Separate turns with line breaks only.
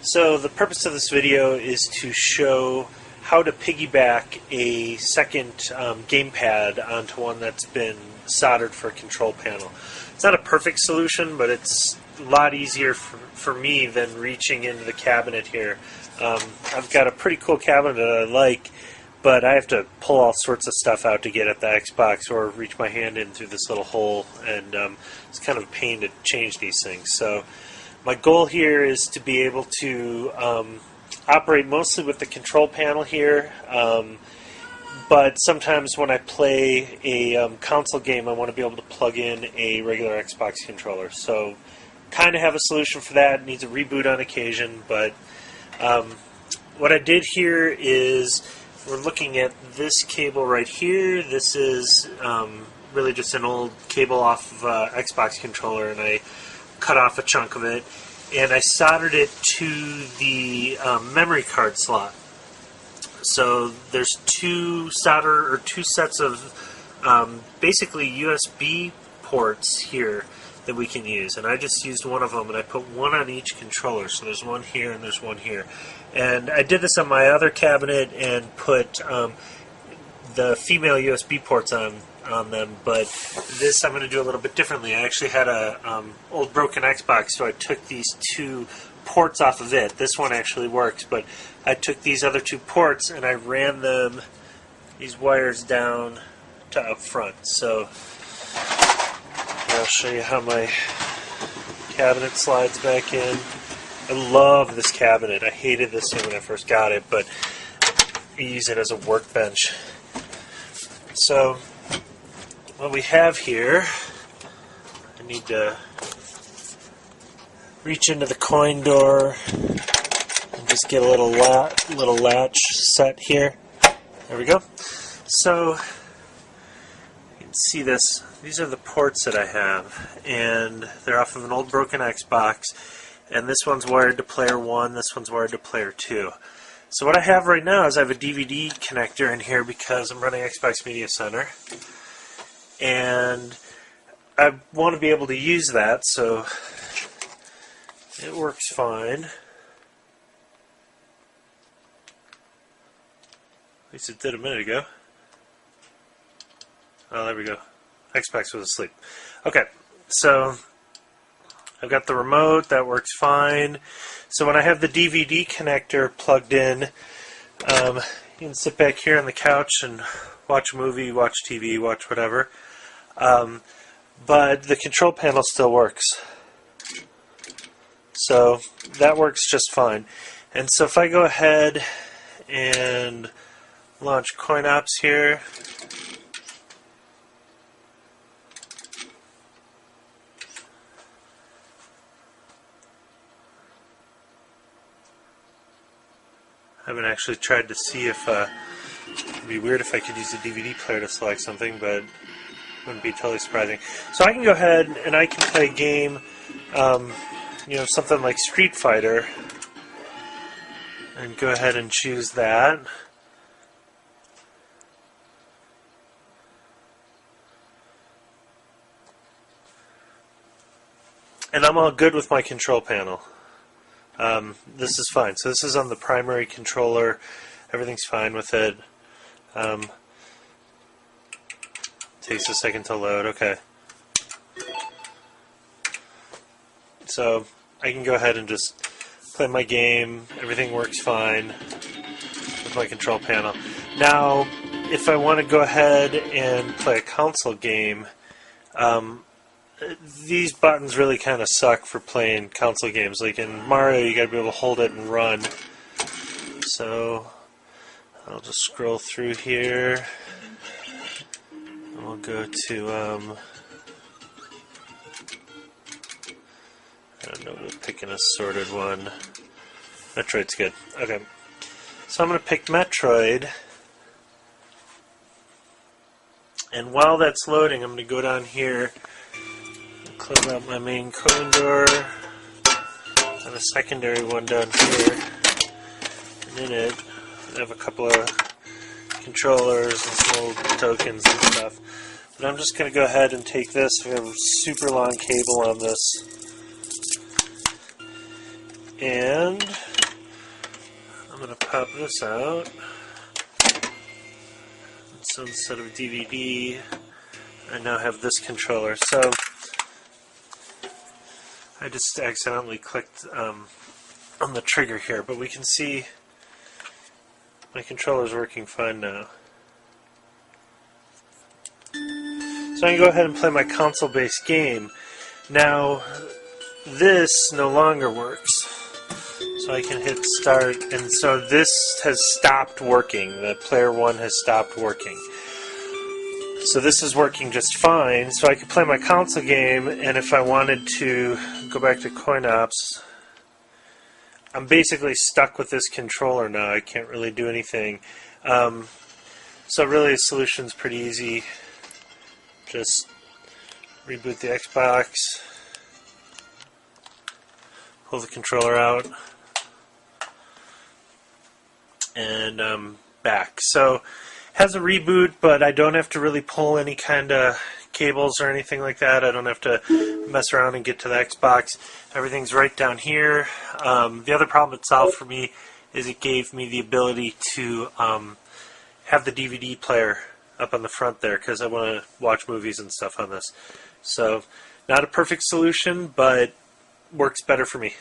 So the purpose of this video is to show how to piggyback a second gamepad onto one that's been soldered for a control panel. It's not a perfect solution, but it's a lot easier for me than reaching into the cabinet here. I've got a pretty cool cabinet that I like, but I have to pull all sorts of stuff out to get at the xBox or reach my hand in through this little hole, and it's kind of a pain to change these things. So my goal here is to be able to operate mostly with the control panel here, but sometimes when I play a console game I want to be able to plug in a regular Xbox controller. So kind of have a solution for that. It needs a reboot on occasion, but what I did here is we're looking at this cable right here. This is really just an old cable off of a Xbox controller, and I cut off a chunk of it and I soldered it to the memory card slot. So there's two sets of basically USB ports here that we can use, and I just used one of them, and I put one on each controller. So there's one here and there's one here, and I did this on my other cabinet and put the female USB ports on them, but this I'm going to do a little bit differently. I actually had a old broken Xbox, so I took these two ports off of it. This one actually works, but I took these other two ports and I ran these wires down to up front. So I'll show you how my cabinet slides back in. I love this cabinet. I hated this thing when I first got it, but I use it as a workbench. So what we have here, I need to reach into the coin door and just get a little latch set here. There we go. So you can see this. These are the ports that I have, and they're off of an old broken Xbox, and this one's wired to player 1, this one's wired to player 2. So what I have right now is I have a DVD connector in here because I'm running Xbox Media Center, and I want to be able to use that, so it works fine. At least it did a minute ago. Oh, there we go. Xbox was asleep. Okay, so I've got the remote, that works fine. So when I have the DVD connector plugged in, you can sit back here on the couch and watch a movie, watch TV, watch whatever. But the control panel still works. So that works just fine. And so if I go ahead and launch CoinOps here, I haven't actually tried to see if it'd be weird if I could use the DVD player to select something, but it wouldn't be totally surprising. So I can go ahead and I can play a game, something like Street Fighter, and go ahead and choose that. And I'm all good with my control panel. This is fine. So this is on the primary controller. Everything's fine with it. Takes a second to load. Okay. So I can go ahead and just play my game. Everything works fine with my control panel. Now, if I want to go ahead and play a console game, these buttons really kind of suck for playing console games. Like in Mario, you gotta be able to hold it and run. So I'll just scroll through here. And we'll go to I don't know, we'll pick an assorted one. Metroid's good. Okay. So I'm gonna pick Metroid. And while that's loading, I'm gonna go down here, close out my main coin door, and a secondary one down here, and in it I have a couple of controllers and some old tokens and stuff. But I'm just going to go ahead and take this. We have a super long cable on this, and pop this out. So instead of a DVD, I now have this controller. So I just accidentally clicked on the trigger here, but we can see my controller is working fine now. So I can go ahead and play my console-based game. Now, this no longer works. So I can hit start, and so this has stopped working. The player 1 has stopped working. So this is working just fine. So I could play my console game, and if I wanted to go back to coin ops, I'm basically stuck with this controller now. I can't really do anything. So really the solution's pretty easy. Just reboot the Xbox, pull the controller out, and back. So it has a reboot, but I don't have to really pull any kind of cables or anything like that. I don't have to mess around and get to the Xbox. Everything's right down here. The other problem it solved for me is it gave me the ability to have the DVD player up on the front there because I want to watch movies and stuff on this. So not a perfect solution, but works better for me.